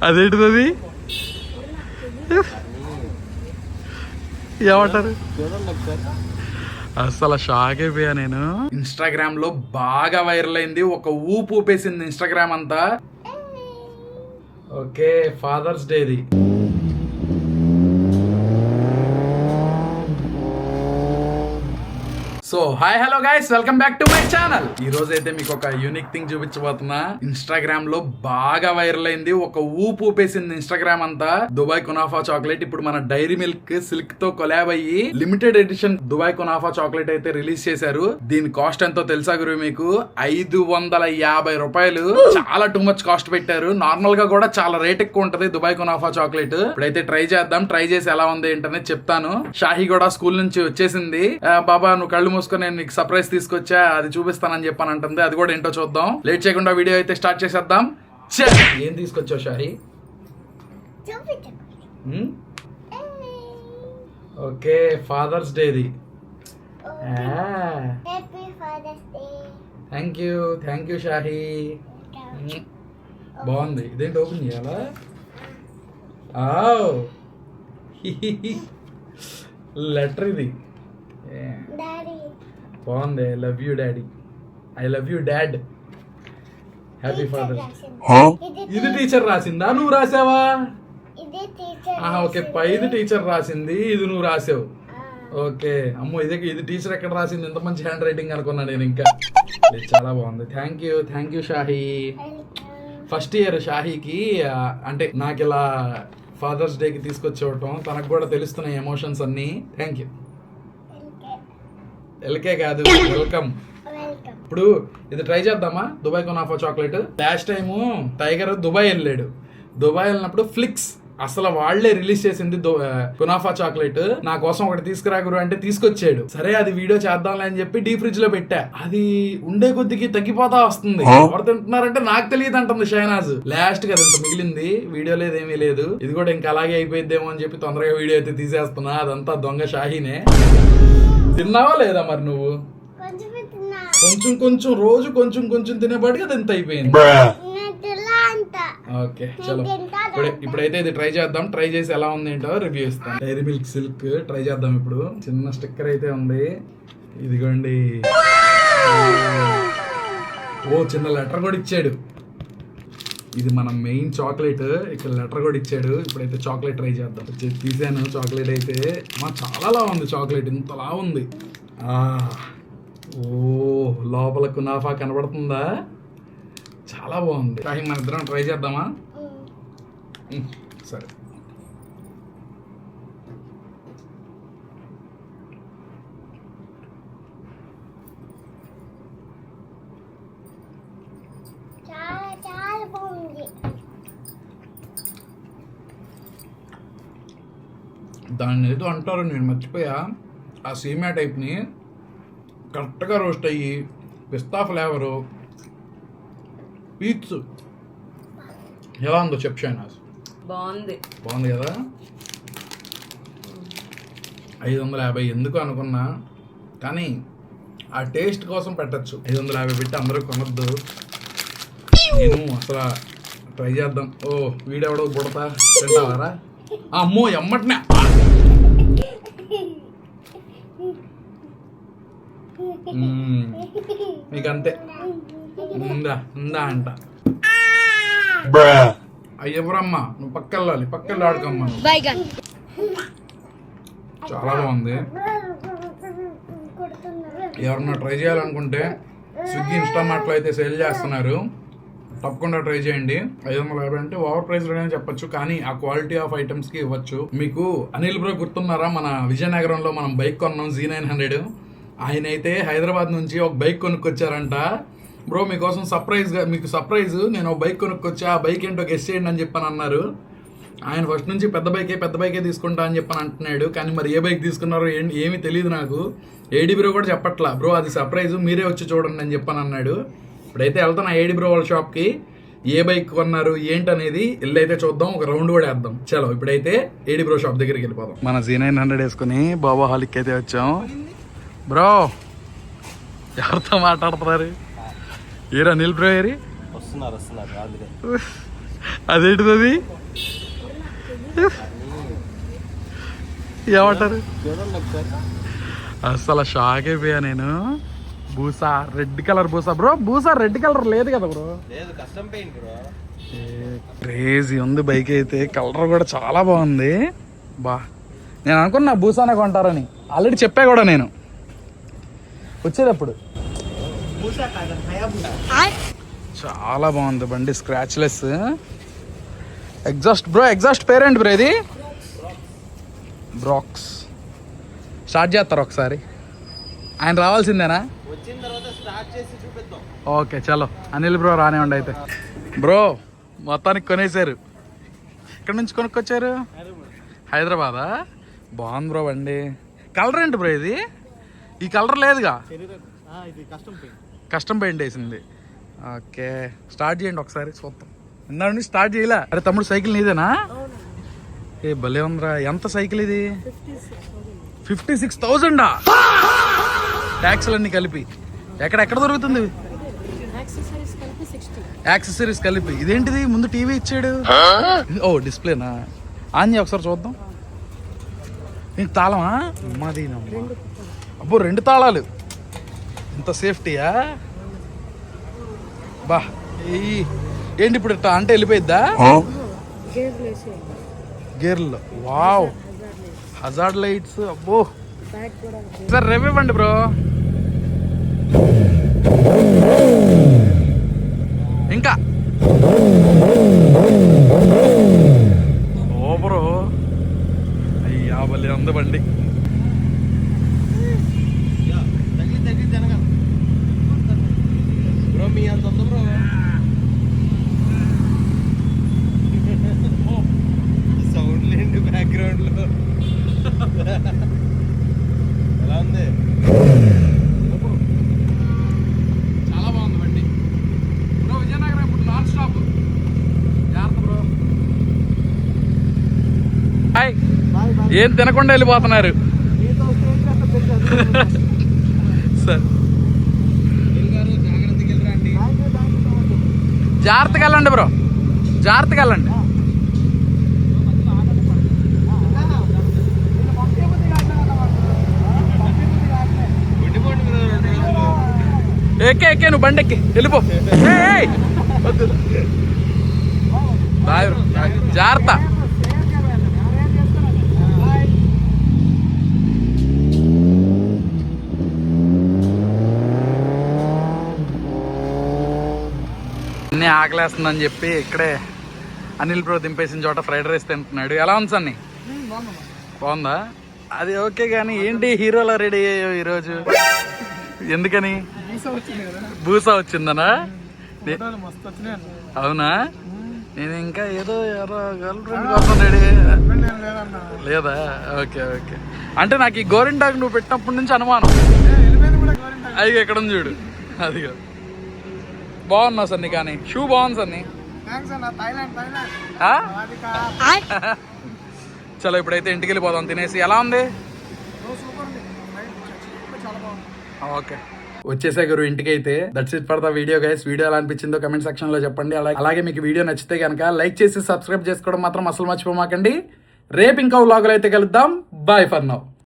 అదేంటిది ఏమంటారు? అసలు షాక్ అయిపోయా నేను. ఇన్స్టాగ్రామ్ లో బాగా వైరల్ అయింది, ఒక ఊపు ఊపేసింది ఇన్స్టాగ్రామ్ అంతా. ఓకే, ఫాదర్స్ డేది. So hi hello guys, welcome back to my channel. ఈ రోజు అయితే మీకు ఒక యూనిక్ థింగ్ చూపించబోతున్నా. ఇన్స్టాగ్రామ్ లో బాగా వైరల్ అయింది, ఒక ఊపు ఊపేసింది ఇన్స్టాగ్రామ్ అంతా. దుబాయ్ కునాఫా చాక్లెట్ ఇప్పుడు మన డైరీ మిల్క్ సిల్క్ తో కొలాబ్ అయ్యి లిమిటెడ్ ఎడిషన్ దుబాయ్ కునాఫా చాక్లెట్ అయితే రిలీజ్ చేశారు. దీని కాస్ట్ ఎంతో తెలుసా గురు మీకు? 550 రూపాయలు. చాలా టూ మచ్ కాస్ట్ పెట్టారు. నార్మల్ గా కూడా చాలా రేట్ ఎక్కువ ఉంటది దుబాయ్ కునాఫా చాక్లెట్. ఇప్పుడైతే ట్రై చేద్దాం, ట్రై చేసి ఎలా ఉంది ఏంటనేది చెప్తాను. షాహీ కూడా స్కూల్ నుంచి వచ్చేసింది. బాబా నువ్వు కళ్ళు మూసుకొని నేను నీకు సర్ప్రైజ్ తీసుకొచ్చా, అది చూపిస్తానని చెప్పని అంటుంది. అది కూడా ఏంటో చూద్దాం. లేట్ చేయకుండా వీడియో అయితే స్టార్ట్ చేసేద్దాం. ఏం తీసుకొచ్చావు షాహీ? ఓకే, ఫాదర్స్ డేది. Thank you Shahi. బాగుంది. ఇదేంటి ఓపెన్ చేయాలా? లెటర్ ఇది బాగుంది. I love you daddy, I love you dad, happy father. ఇది టీచర్ రాసిందా, నువ్వు రాసావా? ఓకే, పైది టీచర్ రాసింది, ఇది నువ్వు రాసావు. ఓకే, అమ్మో ఇది టీచర్ ఎక్కడ రాసింది? ఎంత మంచి హ్యాండ్ రైటింగ్ అనుకున్నా నేను. ఇంకా చాలా బాగుంది. Thank you Shahi. First year షాహీకి, అంటే నాకు ఇలా ఫాదర్స్ డేకి తీసుకొచ్చేవటం, తనకు కూడా తెలుస్తున్నాయి ఎమోషన్స్ అన్ని. Thank you. ఎల్కే కాదు, వెల్కమ్. ఇప్పుడు ఇది ట్రై చేద్దామా? దుబాయ్ కునాఫా chocolate. Last time tiger Dubai వెళ్ళాడు. దుబాయ్ వెళ్ళినప్పుడు ఫ్లిక్స్ అసలు వాళ్లే రిలీజ్ చేసింది కునాఫా చాక్లెట్. నా కోసం ఒకటి తీసుకురా గురు అంటే తీసుకొచ్చాడు. సరే అది వీడియో చేద్దాంలే అని చెప్పి డీప్ ఫ్రిడ్జ్ లో పెట్టా. అది ఉండే కొద్దికి తగ్గిపోతా వస్తుంది. ఎవరు తింటున్నారంటే నాకు తెలియదు అంటుంది షైనాజ్. లాస్ట్ గా ఇంత మిగిలింది, వీడియో లేదు ఏమీ లేదు. ఇది కూడా ఇంకా అలాగే అయిపోయిద్దేమో అని చెప్పి తొందరగా వీడియో అయితే తీసేస్తున్నా. అదంతా దొంగ షాహీనే. తిన్నావా లేదా మరి నువ్వు? కొంచెం రోజు కొంచెం తినేపాటికి అది ఎంత అయిపోయింది. ఓకే చలో, ఇప్పుడైతే ఇది ట్రై చేద్దాం. ట్రై చేసి ఎలా ఉంది ఏంటో రివ్యూ ఇస్తాం. డైరీ మిల్క్ సిల్క్ ట్రై చేద్దాం. ఇప్పుడు చిన్న స్టిక్కర్ అయితే ఉంది, ఇదిగోండి. చిన్న లెటర్ కూడా ఇచ్చాడు. ఇది మన మెయిన్ చాక్లెట్. ఇక్కడ లెటర్ కూడా ఇచ్చాడు. ఇప్పుడైతే చాక్లెట్ ట్రై చేద్దాం. తీసాను చాక్లెట్ అయితే. చాలా లా ఉంది చాక్లెట్, ఇంతలా ఉంది. లోపల కునాఫా కనబడుతుందా? చాలా బాగుంది. మన ఇద్దరం ట్రై చేద్దామా? సరే. దాన్ని ఏదో అంటారు, నేను మర్చిపోయా. ఆ సీమా టైప్ని కరెక్ట్గా రోస్ట్ అయ్యి పిస్తా ఫ్లేవరు, పీచ్ ఎలా ఉందో చెప్పు షైనాజ్. బాగుంది కదా? 550 ఎందుకు అనుకున్నా, కానీ ఆ టేస్ట్ కోసం పెట్టచ్చు. 550 పెట్టి అందరూ కొనొద్దు. నేను అసలు ట్రై చేద్దాం. వీడెవడో పుడతా తింటావారా? అమ్మో ఎమ్మటినే. మీకు అంతే ఉందా అంట. అయ్యవరమ్మా, నువ్వు పక్కన ఆడుకోమ్మా. చాలా బాగుంది. ఎవరన్నా ట్రై చేయాలనుకుంటే స్విగ్గీ, ఇన్స్టామార్ట్లో అయితే సేల్ చేస్తున్నారు. తప్పకుండా ట్రై చేయండి. 550 అంటే ఓవర్ ప్రైస్ అని చెప్పొచ్చు, కానీ ఆ క్వాలిటీ ఆఫ్ ఐటమ్స్ కి ఇవ్వచ్చు. మీకు అనిల్ బ్రో గుర్తున్నారా? మన విజయనగరంలో మనం బైక్ కొన్నాం, Z900. ఆయన అయితే హైదరాబాద్ నుంచి ఒక బైక్ కొనుక్కొచ్చారంట. బ్రో మీకోసం మీకు సర్ప్రైజ్, నేను ఒక బైక్ కొనుక్కొచ్చా, ఆ బైక్ ఏంటో గెస్ చేయండి అని చెప్పని అన్నారు. ఆయన ఫస్ట్ నుంచి పెద్ద బైకే తీసుకుంటా అని చెప్పని అంటున్నాడు. కానీ మరి ఏ బైక్ తీసుకున్నారో ఏమీ తెలియదు నాకు. ఏడీ బ్రో కూడా చెప్పట్లా. బ్రో అది సర్ప్రైజ్, మీరే వచ్చి చూడండి అని చెప్పని అన్నాడు. ఇప్పుడైతే వెళ్తాను ఏడీ బ్రో వాళ్ళ షాప్కి. ఏ బైక్ కొన్నారు ఏంటనేది వెళ్ళైతే చూద్దాం, ఒక రౌండ్ కూడా వేద్దాం. చలో ఇప్పుడైతే ఏడీ బ్రో షాప్ దగ్గరికి వెళ్ళిపోదాం. మన Z900 వేసుకుని బాబా హాల్కి అయితే వచ్చాం. బ్రో ఎవరితో మాట్లాడుతున్నారు? ఏరా అనిల్ బ్రో ఏరి వస్తున్నారు. అదేంటిది? ఏమంటారు? అసలు షాక్ అయిపోయా నేను. Boosa red colour Boosa bro. Boosa red colour లేదు కదా బ్రో. క్రేజీ ఉంది బైక్ అయితే. కలర్ కూడా చాలా బాగుంది. బా నేను అనుకున్నా బూసానే కొంటారని. ఆల్రెడీ చెప్పా కూడా నేను వచ్చేటప్పుడు. చాలా బాగుంది బండి. Scratchless exhaust bro. ఎగ్జాస్ట్ పేరేంటి బ్రో ఇది? బ్రాక్స్. స్టార్ట్ చేస్తారు ఒకసారి. ఆయన రావాల్సిందేనా? ఓకే చలో అనిల్ బ్రో రానివ్వండి అయితే. బ్రో మొత్తానికి కొనేసారు. ఇక్కడ నుంచి కొనుక్కొచ్చారు? హైదరాబాదా? బాగుంది బ్రో బండి. కలర్ ఏంటి బ్రో ఇది? ఈ కలర్ లేదుగా. కస్టమ్ పెయింట్ వేసింది. ఓకే స్టార్ట్ చేయండి ఒకసారి చూద్దాం. ఇందా నుంచి స్టార్ట్ చేయలే. అరే తమ్ముడు సైకిల్ నీదేనా? ఏ భలే ఉందిరా. ఎంత సైకిల్ ఇది? 56,000 ట్యాక్స్లన్నీ కలిపి. ఎక్కడ దొరుకుతుంది? యాక్సెసరీస్ కలిపి. ఇదేంటిది? ముందు టీవీ ఇచ్చాడు. ఓ డిస్ప్లేనా? ఆన్ చేయి ఒకసారి చూద్దాం. నీకు తాళమా? మాది అబ్బో 2 తాళాలు. ఇంత సేఫ్టీయా? బా ఏంటి ఇప్పుడు అంటే వెళ్ళిపోయిద్దా? గేర్లు. Wow hazard lights. అబ్బో సార్ రేపు ఇవ్వండి బ్రో. ఇంకా ఓ బ్రో. అయ్యా భలే ఉంది బండి. బ్రో మీ అంత ఉంది బ్రో. సౌండ్ లేండి బ్యాక్గ్రౌండ్ లో. ఎలా ఉంది? చాలా బాగుంది బండి బ్రో. విజయనగరం ఇప్పుడు నాన్ స్టాప్. జాగ్రత్త బ్రో. హాయ్. ఏం తినకుండా వెళ్ళిపోతున్నారు సార్. జాగ్రత్తగా వెళ్ళండి బ్రో. జాగ్రత్తగా వెళ్ళండి. ఎక్కే నువ్వు బండి ఎక్కి వెళ్ళిపో. Bye bro. జాగ్రత్త. అన్నీ ఆకలేస్తుందని చెప్పి ఇక్కడే అనిల్ బ్రో దింపేసిన చోట ఫ్రైడ్ రైస్ తింటున్నాడు. ఎలా ఉంది సన్ని? బాగుందా? అది ఓకే కానీ ఏంటి హీరోలా రెడీ అయ్యావు ఈరోజు? ఎందుకని? బూసా వచ్చిందనా? అవునా? నేను ఇంకా ఏదో గర్ల్ ఫ్రెండ్ కోసం రెడీ లేదా? Okay okay. అంటే నాకు ఈ గోరింటాకు నువ్వు పెట్టినప్పటి నుంచి అనుమానం. అది ఎక్కడ ఉంది చూడు. అది బాగున్నావు సన్ని. కానీ షూ బాగుంది సన్ని. చలో ఇప్పుడైతే ఇంటికి వెళ్ళిపోదాం తినేసి. ఎలా ఉంది? ఓకే వచ్చేసా గురు ఇంటికి అయితే. That's it for the video guys. Video ఎలా అనిపించిందో కమెంట్ సెక్షన్ లో చెప్పండి. అలాగే మీకు వీడియో నచ్చితే కనుక లైక్ చేసి సబ్స్క్రైబ్ చేసుకోవడం మాత్రం అసలు మర్చిపోమాకండి. రేపు ఇంకా వ్లాగులు అయితే కలుద్దాం. Bye for now.